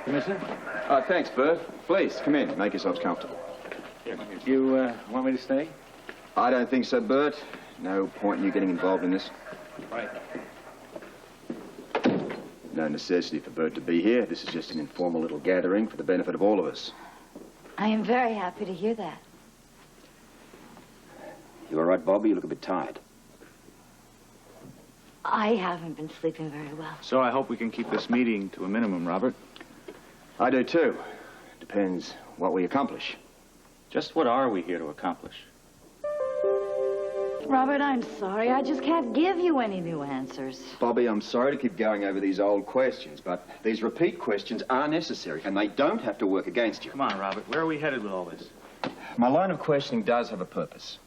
Commissioner? Thanks, Burt. Please, come in. Make yourselves comfortable. You, want me to stay? I don't think so, Burt. No point in you getting involved in this. Right. No necessity for Burt to be here. This is just an informal little gathering for the benefit of all of us. I am very happy to hear that. You all right, Bobbie? You look a bit tired. I haven't been sleeping very well. So I hope we can keep this meeting to a minimum, Robert. I do, too. Depends what we accomplish. Just what are we here to accomplish? Robert, I'm sorry. I just can't give you any new answers. Bobbie, I'm sorry to keep going over these old questions, but these repeat questions are necessary, and they don't have to work against you. Come on, Robert. Where are we headed with all this? My line of questioning does have a purpose.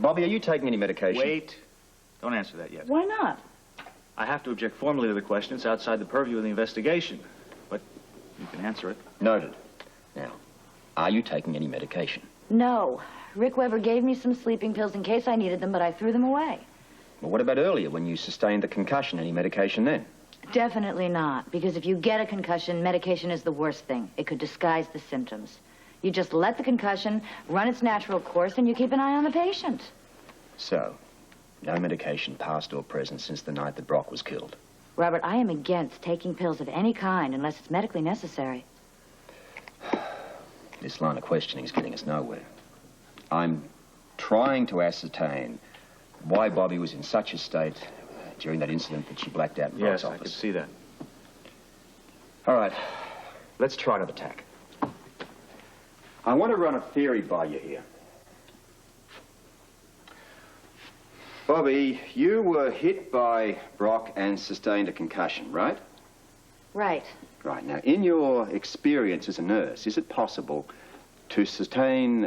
Bobbie, are you taking any medication? Wait. Don't answer that yet. Why not? I have to object formally to the question. It's outside the purview of the investigation. But you can answer it. Noted. Now, are you taking any medication? No. Rick Weber gave me some sleeping pills in case I needed them, but I threw them away. Well, what about earlier when you sustained the concussion? Any medication then? Definitely not, because if you get a concussion, medication is the worst thing. It could disguise the symptoms. You just let the concussion run its natural course, and you keep an eye on the patient. So, no medication past or present since the night that Brock was killed? Robert, I am against taking pills of any kind unless it's medically necessary. This line of questioning is getting us nowhere. I'm trying to ascertain why Bobbie was in such a state during that incident that she blacked out in Brock's office. Yes, I could see that. All right, let's try another tack. I want to run a theory by you here. Bobbie, you were hit by Brock and sustained a concussion, right? Right. Right. Now, in your experience as a nurse, is it possible to sustain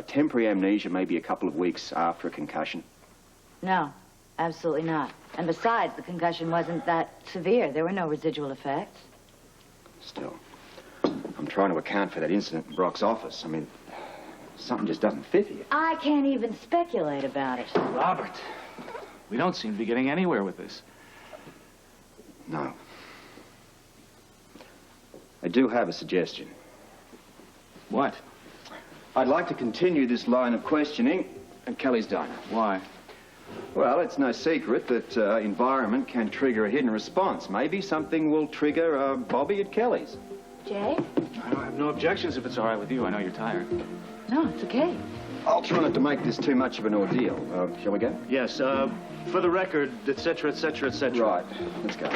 temporary amnesia maybe a couple of weeks after a concussion? No, absolutely not. And besides, the concussion wasn't that severe. There were no residual effects. Still, I'm trying to account for that incident in Brock's office. I mean, something just doesn't fit here. I can't even speculate about it. Robert, we don't seem to be getting anywhere with this. No. I do have a suggestion. What? I'd like to continue this line of questioning at Kelly's diner. Why? Well, it's no secret that environment can trigger a hidden response. Maybe something will trigger Bobbie at Kelly's. Jay? I have no objections if it's all right with you. I know you're tired. No, it's okay. I'll try not to make this too much of an ordeal. Shall we go? Yes, for the record, et cetera, et cetera, et cetera. Right. Let's go.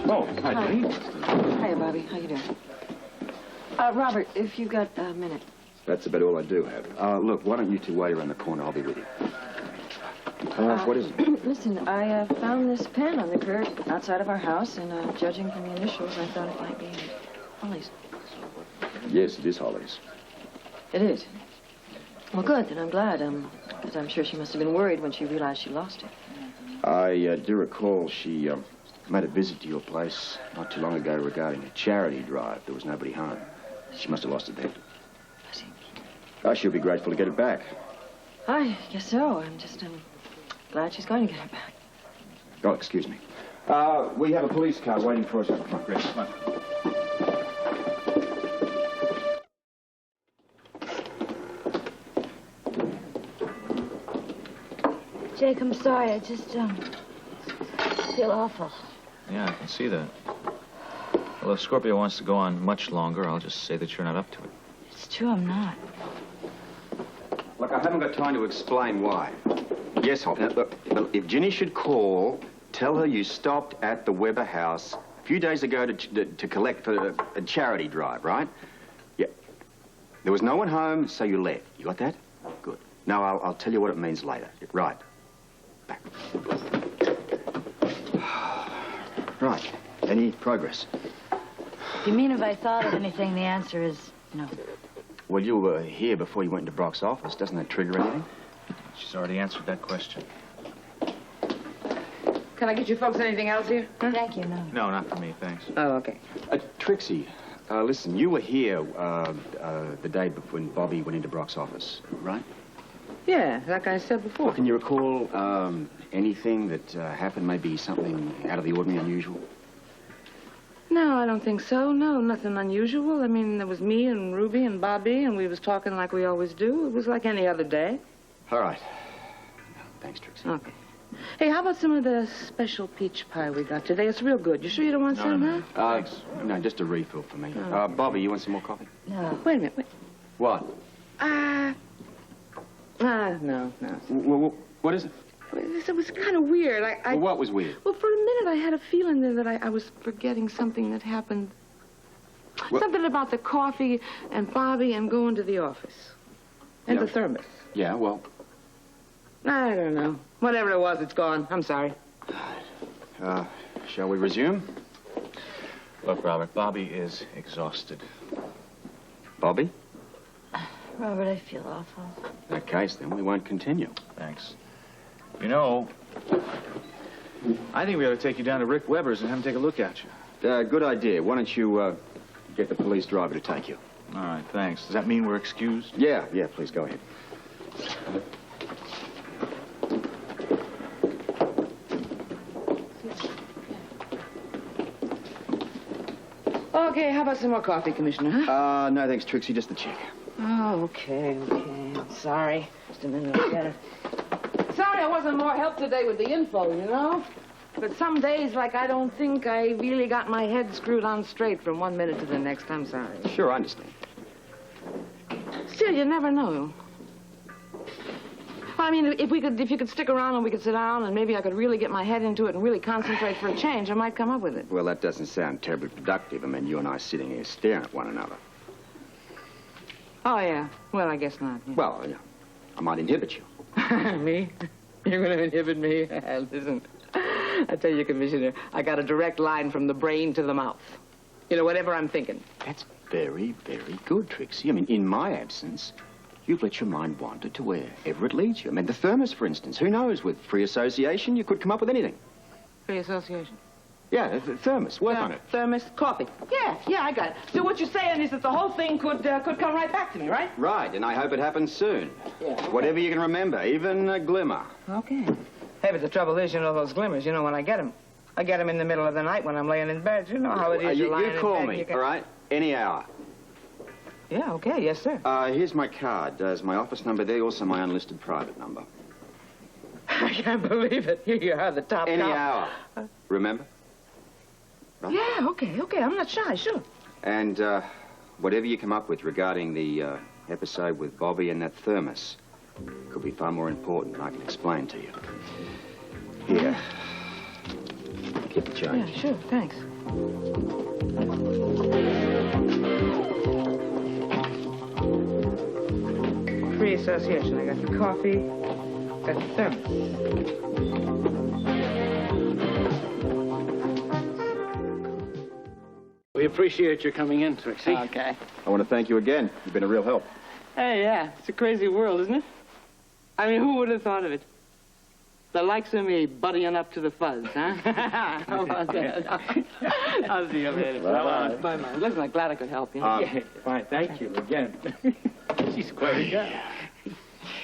Oh, hi, Ginny. Hiya, Bobbie. How you doing? Robert, if you've got a minute. That's about all I do have. Look, why don't you two wait around the corner? I'll be with you. What is it? Listen, I found this pen on the curb outside of our house, and judging from the initials, I thought it might be Holly's. Yes, it is Holly's. It is? Well, good, then I'm glad, because I'm sure she must have been worried when she realized she lost it. I do recall she made a visit to your place not too long ago regarding a charity drive. There was nobody home. She must have lost it then. I see. Oh, she'll be grateful to get it back. I guess so. I'm just glad she's going to get it back. Oh, excuse me. We have a police car waiting for us up front. Great. Come on. Jake, I'm sorry. I just, feel awful. Yeah, I can see that. Well, if Scorpio wants to go on much longer, I'll just say that you're not up to it. It's true, I'm not. Look, I haven't got time to explain why. Yes, Holt. Now, look, if Ginny should call, tell her you stopped at the Weber house a few days ago to collect for a charity drive, right? Yeah. There was no one home, so you left. You got that? Good. Now, I'll tell you what it means later. Right. Back. Right. Any progress? You mean if I thought of anything, the answer is no. Well, you were here before you went into Brock's office. Doesn't that trigger anything? She's already answered that question. Can I get you folks anything else here? Huh? Thank you, no. No, not for me, thanks. Oh, okay. Trixie, listen, you were here the day before when Bobbie went into Brock's office, right? Yeah, like I said before. Well, can you recall anything that happened, maybe something out of the ordinary, unusual? No, I don't think so. No, nothing unusual. I mean, there was me and Ruby and Bobbie, and we was talking like we always do. It was like any other day. All right. Thanks, Trixie. Okay. Hey, how about some of the special peach pie we got today? It's real good. You sure you don't want some, huh? Thanks. No, just a refill for me. Bobbie, you want some more coffee? No. Wait a minute. Wait. What? No. What is it? It was kind of weird. Well, what was weird? Well, for a minute I had a feeling there that I was forgetting something that happened. What? Something about the coffee and Bobbie and going to the office. And Yeah. the thermos. Yeah, well, I don't know. Whatever it was, it's gone. I'm sorry. shall we resume? Look, Robert, Bobbie is exhausted. Bobbie? Robert, I feel awful. In that case, then we won't continue. Thanks. You know, I think we ought to take you down to Rick Weber's and have him take a look at you. Good idea. Why don't you get the police driver to take you? All right, thanks. Does that mean we're excused? Yeah, please go ahead. Okay, how about some more coffee, Commissioner, huh? No, thanks, Trixie. Just the check. Oh, okay. I'm sorry. Just a minute, I'll get it. Sorry I wasn't more help today with the info, you know? But some days, like, I don't think I really got my head screwed on straight from one minute to the next. I'm sorry. Sure, I understand. Still, you never know. Well, I mean, if you could stick around and we could sit down and maybe I could really get my head into it and really concentrate for a change, I might come up with it. Well, that doesn't sound terribly productive. I mean, you and I sitting here staring at one another. Oh, yeah. Well, I guess not. Yeah. Well, yeah, I might inhibit you. Me? You're going to inhibit me? Listen, I tell you, Commissioner, I got a direct line from the brain to the mouth. You know, whatever I'm thinking. That's very, very good, Trixie. I mean, in my absence, you've let your mind wander to wherever it leads you. I mean, the thermos, for instance. Who knows? With free association, you could come up with anything. Free association. Yeah, the thermos. Work on it. Thermos, coffee. Yeah, I got it. So what you're saying is that the whole thing could come right back to me, right? Right, and I hope it happens soon. Yeah. Okay. Whatever you can remember, even a glimmer. Okay. Hey, but the trouble is, you know, those glimmers, you know, when I get them in the middle of the night when I'm laying in bed. You know how it is. You lying in call bed, me, you can... all right? Any hour. Yeah, okay, yes, sir. Here's my card. There's my office number there, also my unlisted private number. I can't believe it. Here you are, the top Any cop. hour. Remember? Right? Yeah, okay. I'm not shy, sure. And whatever you come up with regarding the episode with Bobbie and that thermos could be far more important than I can explain to you. Here. Keep the change. Yeah, sure, thanks. Free association. I got the coffee, got the thermos. We appreciate your coming in, Trixie. Okay. I want to thank you again. You've been a real help. Hey, yeah, it's a crazy world, isn't it? I mean, who would have thought of it? The likes of me buddying up to the fuzz, huh? How about that? I'll see you later. Bye-bye. Bye-bye. Listen, I'm glad I could help you. Yeah, fine, thank you again. She's quite a girl.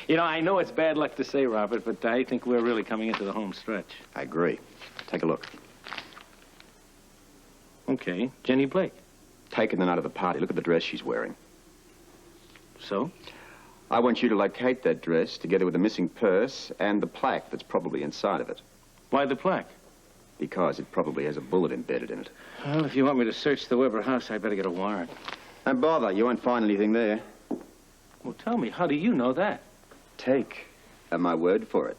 You know, I know it's bad luck to say, Robert, but I think we're really coming into the home stretch. I agree. Take a look. Okay, Jenny Blake. Taken the night of the party. Look at the dress she's wearing. So? I want you to locate that dress together with the missing purse and the plaque that's probably inside of it. Why the plaque? Because it probably has a bullet embedded in it. Well, if you want me to search the Weber house, I better get a warrant. Don't bother. You won't find anything there. Well, tell me, how do you know that? Take my word for it.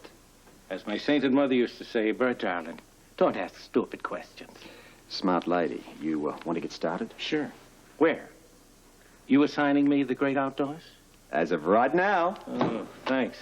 As my sainted mother used to say, Burt, darling, don't ask stupid questions. Smart lady. You want to get started? Sure. Where? You assigning me the great outdoors? As of right now. Oh, thanks.